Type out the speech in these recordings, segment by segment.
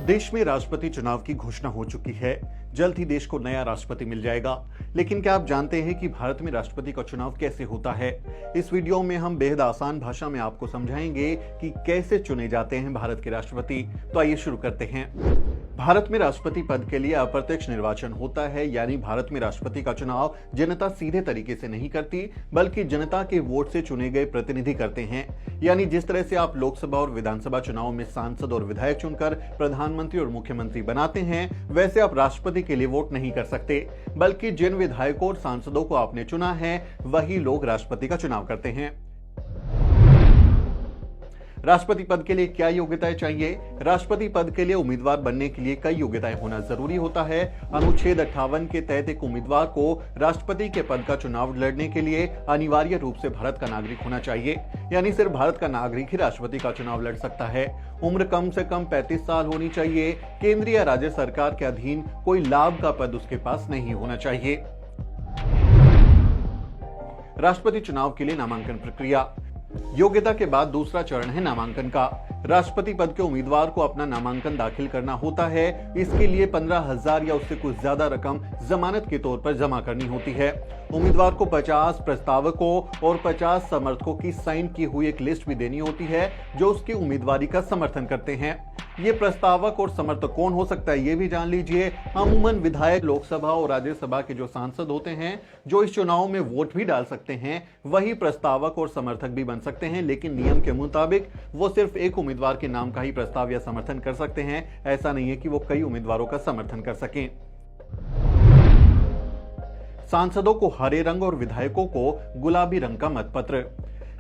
देश में राष्ट्रपति चुनाव की घोषणा हो चुकी है। जल्द ही देश को नया राष्ट्रपति मिल जाएगा। लेकिन क्या आप जानते हैं कि भारत में राष्ट्रपति का चुनाव कैसे होता है? इस वीडियो में हम बेहद आसान भाषा में आपको समझाएंगे कि कैसे चुने जाते हैं भारत के राष्ट्रपति। तो आइए शुरू करते हैं। भारत में राष्ट्रपति पद के लिए अप्रत्यक्ष निर्वाचन होता है, यानी भारत में राष्ट्रपति का चुनाव जनता सीधे तरीके से नहीं करती, बल्कि जनता के वोट से चुने गए प्रतिनिधि करते हैं। यानी जिस तरह से आप लोकसभा और विधानसभा चुनाव में सांसद और विधायक चुनकर प्रधानमंत्री और मुख्यमंत्री बनाते हैं, वैसे आप राष्ट्रपति के लिए वोट नहीं कर सकते, बल्कि जिन विधायकों और सांसदों को आपने चुना है वही लोग राष्ट्रपति का चुनाव करते हैं। राष्ट्रपति पद के लिए क्या योग्यताएं चाहिए? राष्ट्रपति पद के लिए उम्मीदवार बनने के लिए कई योग्यताएं होना जरूरी होता है। अनुच्छेद 58 के तहत एक उम्मीदवार को राष्ट्रपति के पद का चुनाव लड़ने के लिए अनिवार्य रूप से भारत का नागरिक होना चाहिए, यानी सिर्फ भारत का नागरिक ही राष्ट्रपति का चुनाव लड़ सकता है। उम्र कम से कम 35 साल होनी चाहिए। केंद्रीय या राज्य सरकार के अधीन कोई लाभ का पद उसके पास नहीं होना चाहिए। राष्ट्रपति चुनाव के लिए नामांकन प्रक्रिया। योग्यता के बाद दूसरा चरण है नामांकन का। राष्ट्रपति पद के उम्मीदवार को अपना नामांकन दाखिल करना होता है। इसके लिए 15,000 या उससे कुछ ज्यादा रकम जमानत के तौर पर जमा करनी होती है। उम्मीदवार को 50 प्रस्तावकों और 50 समर्थकों की साइन की हुई एक लिस्ट भी देनी होती है जो उसकी उम्मीदवारी का समर्थन करते हैं। ये प्रस्तावक और समर्थक कौन हो सकता है ये भी जान लीजिए। अमूमन विधायक, लोकसभा और राज्यसभा के जो सांसद होते हैं, जो इस चुनाव में वोट भी डाल सकते हैं, वही प्रस्तावक और समर्थक भी बन सकते हैं। लेकिन नियम के मुताबिक वो सिर्फ एक उम्मीदवार के नाम का ही प्रस्ताव या समर्थन कर सकते हैं। ऐसा नहीं है कि वो कई उम्मीदवारों का समर्थन कर सकें। सांसदों को हरे रंग और विधायकों को गुलाबी रंग का मतपत्र।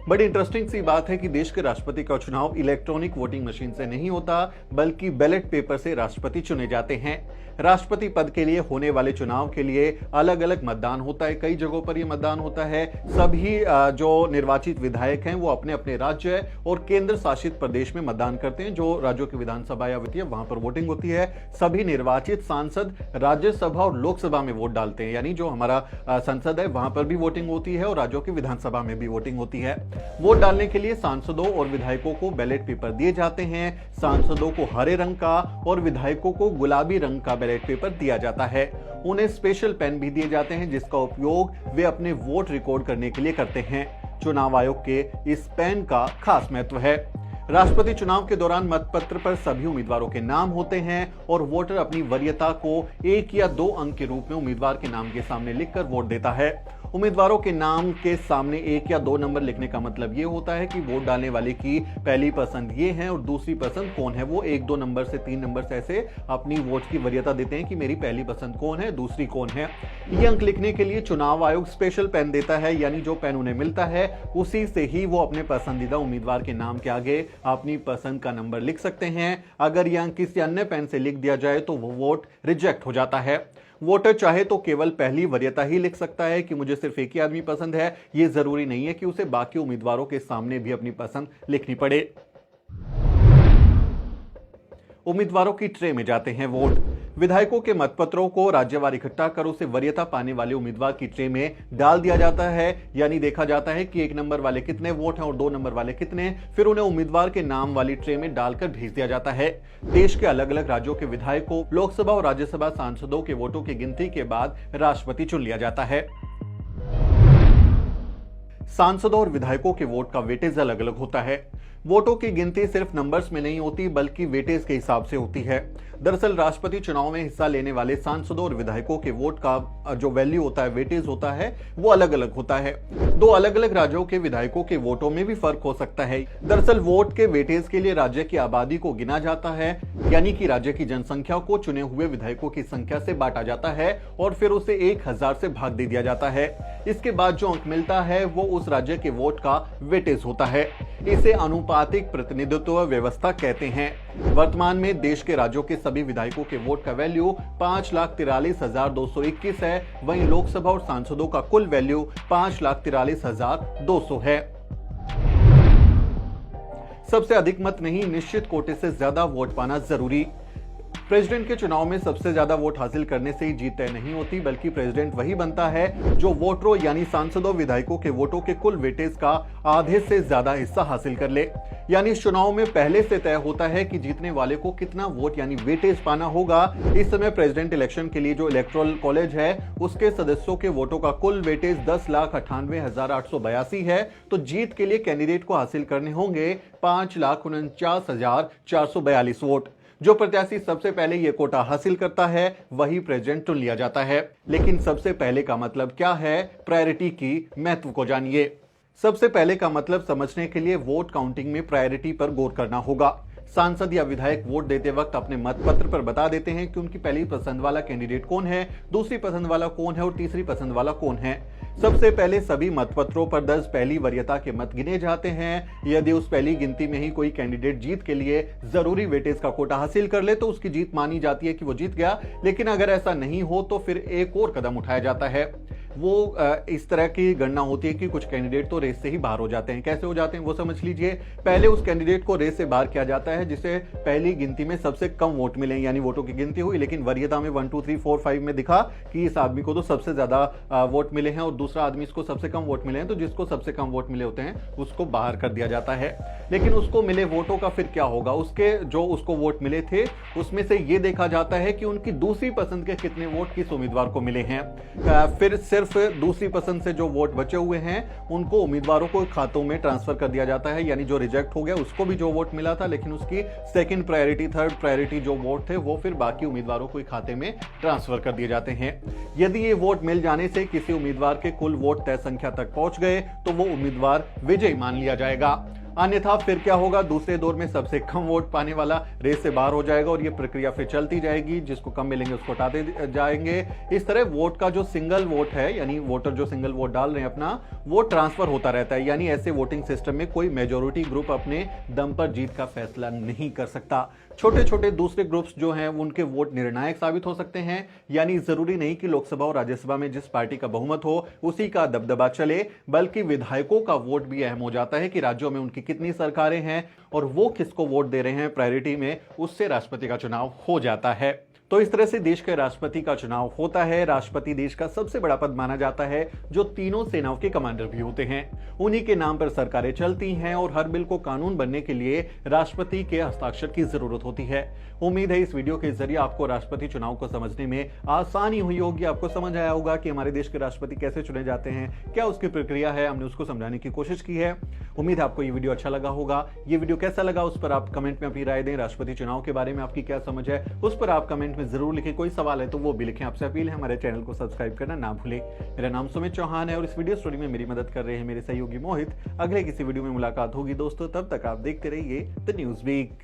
बड़ी इंटरेस्टिंग सी बात है कि देश के राष्ट्रपति का चुनाव इलेक्ट्रॉनिक वोटिंग मशीन से नहीं होता, बल्कि बैलेट पेपर से राष्ट्रपति चुने जाते हैं। राष्ट्रपति पद के लिए होने वाले चुनाव के लिए अलग अलग मतदान होता है। कई जगहों पर यह मतदान होता है। सभी जो निर्वाचित विधायक हैं वो अपने अपने राज्य और केंद्र शासित प्रदेश में मतदान करते हैं। जो राज्यों की विधानसभा या वित्तीय वहां पर वोटिंग होती है। सभी निर्वाचित सांसद राज्यसभा और लोकसभा में वोट डालते हैं, यानी जो हमारा संसद है वहां पर भी वोटिंग होती है और राज्यों की विधानसभा में भी वोटिंग होती है। वोट डालने के लिए सांसदों और विधायकों को बैलेट पेपर दिए जाते हैं। सांसदों को हरे रंग का और विधायकों को गुलाबी रंग का बैलेट पेपर दिया जाता है। उन्हें स्पेशल पेन भी दिए जाते हैं जिसका उपयोग वे अपने वोट रिकॉर्ड करने के लिए करते हैं। चुनाव आयोग के इस पेन का खास महत्व है। राष्ट्रपति चुनाव के दौरान मतपत्र पर सभी उम्मीदवारों के नाम होते हैं और वोटर अपनी वरीयता को 1 या 2 अंक के रूप में उम्मीदवार के नाम के सामने लिखकर वोट देता है। उम्मीदवारों के नाम के सामने 1 या 2 नंबर लिखने का मतलब ये होता है कि वोट डालने वाले की पहली पसंद ये है और दूसरी पसंद कौन है। वो 1-2 नंबर से 3 नंबर से ऐसे अपनी वोट की वरीयता देते हैं कि मेरी पहली पसंद कौन है, दूसरी कौन है। ये अंक लिखने के लिए चुनाव आयोग स्पेशल पेन देता है, यानी जो पेन उन्हें मिलता है उसी से ही वो अपने पसंदीदा उम्मीदवार के नाम के आगे अपनी पसंद का नंबर लिख सकते हैं। अगर यह अंक किसी अन्य पेन से लिख दिया जाए तो वो वोट रिजेक्ट हो जाता है। वोटर चाहे तो केवल पहली वरीयता ही लिख सकता है कि मुझे सिर्फ एक ही आदमी पसंद है। यह जरूरी नहीं है कि उसे बाकी उम्मीदवारों के सामने भी अपनी पसंद लिखनी पड़े। उम्मीदवारों की ट्रे में जाते हैं वोट। विधायकों के मतपत्रों को राज्यवार इकट्ठा कर उसे वरीयता पाने वाले उम्मीदवार की ट्रे में डाल दिया जाता है, यानी देखा जाता है कि 1 नंबर वाले कितने वोट हैं और 2 नंबर वाले कितने। फिर उन्हें उम्मीदवार के नाम वाली ट्रे में डालकर भेज दिया जाता है। देश के अलग अलग राज्यों के विधायकों, लोकसभा और राज्यसभा सांसदों के वोटों की गिनती के बाद राष्ट्रपति चुन लिया जाता है। सांसदों और विधायकों के वोट का वेटेज अलग अलग होता है। वोटों की गिनती सिर्फ नंबर्स में नहीं होती, बल्कि वेटेज के हिसाब से होती है। दरअसल राष्ट्रपति चुनाव में हिस्सा लेने वाले सांसदों और विधायकों के वोट का जो वैल्यू होता है, वेटेज होता है, वो अलग अलग होता है। 2 अलग अलग राज्यों के विधायकों के वोटों में भी फर्क हो सकता है। दरअसल वोट के वेटेज के लिए राज्य की आबादी को गिना जाता है, यानी कि राज्य की जनसंख्या को चुने हुए विधायकों की संख्या से बांटा जाता है और फिर उसे 1000 से भाग दे दिया जाता है। इसके बाद जो अंक मिलता है वो उस राज्य के वोट का वेटेज होता है। इसे अनुपातिक प्रतिनिधित्व व्यवस्था कहते हैं। वर्तमान में देश के राज्यों के सभी विधायकों के वोट का वैल्यू 5,43,221 है। वहीं लोकसभा और सांसदों का कुल वैल्यू 5,43,200 है। सबसे अधिक मत नहीं, निश्चित कोटे से ज्यादा वोट पाना जरूरी। प्रेसिडेंट के चुनाव में सबसे ज्यादा वोट हासिल करने से ही जीत तय नहीं होती, बल्कि प्रेसिडेंट वही बनता है जो वोटरों यानी सांसदों विधायकों के वोटों के कुल वेटेज का आधे से ज्यादा हिस्सा हासिल कर ले। यानी इस चुनाव में पहले से तय होता है कि जीतने वाले को कितना वोट यानी वेटेज पाना होगा। इस समय प्रेसिडेंट इलेक्शन के लिए जो इलेक्टोरल कॉलेज है उसके सदस्यों के वोटों का कुल वेटेज 10,98,882 है। तो जीत के लिए कैंडिडेट को हासिल करने होंगे 5,49,442 वोट। जो प्रत्याशी सबसे पहले यह कोटा हासिल करता है वही प्रेसिडेंट चुन लिया जाता है। लेकिन सबसे पहले का मतलब क्या है, प्रायोरिटी की महत्व को जानिए। सबसे पहले का मतलब समझने के लिए वोट काउंटिंग में प्रायोरिटी पर गौर करना होगा। सांसद या विधायक वोट देते वक्त अपने मतपत्र पर बता देते हैं कि उनकी पहली पसंद वाला कैंडिडेट कौन है, दूसरी पसंद वाला कौन है और तीसरी पसंद वाला कौन है। सबसे पहले सभी मतपत्रों पर दर्ज पहली वरीयता के मत गिने जाते हैं। यदि उस पहली गिनती में ही कोई कैंडिडेट जीत के लिए जरूरी वेटेज का कोटा हासिल कर ले तो उसकी जीत मानी जाती है कि वो जीत गया। लेकिन अगर ऐसा नहीं हो तो फिर एक और कदम उठाया जाता है। वो इस तरह की गणना होती है कि कुछ कैंडिडेट तो रेस से ही बाहर हो जाते हैं। कैसे हो जाते हैं वो समझ लीजिए। पहले उस कैंडिडेट को रेस से बाहर किया जाता है जिसे पहली गिनती में सबसे कम वोट मिले, यानी वोटों की गिनती हुई लेकिन वरीयता में 1 2 3 4 5 में दिखा कि इस आदमी को तो सबसे ज्यादा वोट मिले हैं और दूसरा आदमी इसको सबसे कम वोट मिले हैं, तो जिसको सबसे कम वोट मिले होते हैं उसको बाहर कर दिया जाता है। लेकिन उसको मिले वोटों का फिर क्या होगा, उसके जो उसको वोट मिले थे उसमें से यह देखा जाता है कि उनकी दूसरी पसंद के कितने वोट किस उम्मीदवार को मिले हैं। फिर सिर्फ दूसरी पसंद से जो वोट बचे हुए हैं उनको उम्मीदवारों को खातों में ट्रांसफर कर दिया जाता है। यानी जो रिजेक्ट हो गया उसको भी जो वोट मिला था लेकिन उसकी सेकंड प्रायोरिटी थर्ड प्रायोरिटी जो वोट थे वो फिर बाकी उम्मीदवारों को खाते में ट्रांसफर कर दिए जाते हैं। यदि ये वोट मिल जाने से किसी उम्मीदवार के कुल वोट तय संख्या तक पहुंच गए तो वो उम्मीदवार विजयी मान लिया जाएगा। अन्यथा फिर क्या होगा, दूसरे दौर में सबसे कम वोट पाने वाला रेस से बाहर हो जाएगा और ये प्रक्रिया फिर चलती जाएगी। जिसको कम मिलेंगे उसको हटाते जाएंगे। इस तरह वोट का जो सिंगल वोट है यानी वोटर जो सिंगल वोट डाल रहे हैं अपना, वो ट्रांसफर होता रहता है। यानी ऐसे वोटिंग सिस्टम में कोई मेजोरिटी ग्रुप अपने दम पर जीत का फैसला नहीं कर सकता। छोटे छोटे दूसरे ग्रुप्स जो हैं उनके वोट निर्णायक साबित हो सकते हैं। यानी जरूरी नहीं कि लोकसभा और राज्यसभा में जिस पार्टी का बहुमत हो उसी का दबदबा चले, बल्कि विधायकों का वोट भी अहम हो जाता है कि राज्यों में उनकी कितनी सरकारें हैं और वो किसको वोट दे रहे हैं प्रायोरिटी में, उससे राष्ट्रपति का चुनाव हो जाता है। तो इस तरह से देश के राष्ट्रपति का चुनाव होता है। राष्ट्रपति देश का सबसे बड़ा पद माना जाता है जो तीनों सेनाओं के कमांडर भी होते हैं। उन्हीं के नाम पर सरकारें चलती हैं और हर बिल को कानून बनने के लिए राष्ट्रपति के हस्ताक्षर की जरूरत होती है। उम्मीद है इस वीडियो के जरिए आपको राष्ट्रपति चुनाव को समझने में आसानी हुई होगी। आपको समझ आया होगा कि हमारे देश के राष्ट्रपति कैसे चुने जाते हैं, क्या उसकी प्रक्रिया है, हमने उसको समझाने की कोशिश की है। उम्मीद है आपको ये वीडियो अच्छा लगा होगा। ये वीडियो कैसा लगा उस पर आप कमेंट में अपनी राय दें। राष्ट्रपति चुनाव के बारे में आपकी क्या समझ है उस पर आप कमेंट में जरूर लिखें। कोई सवाल है तो वो भी लिखें। आपसे अपील है हमारे चैनल को सब्सक्राइब करना ना भूलें। मेरा नाम सुमित चौहान है और इस वीडियो स्टोरी में मेरी मदद कर रहे हैं मेरे सहयोगी मोहित। अगले किसी वीडियो में मुलाकात होगी दोस्तों, तब तक आप देखते रहिए द न्यूज़ वीक।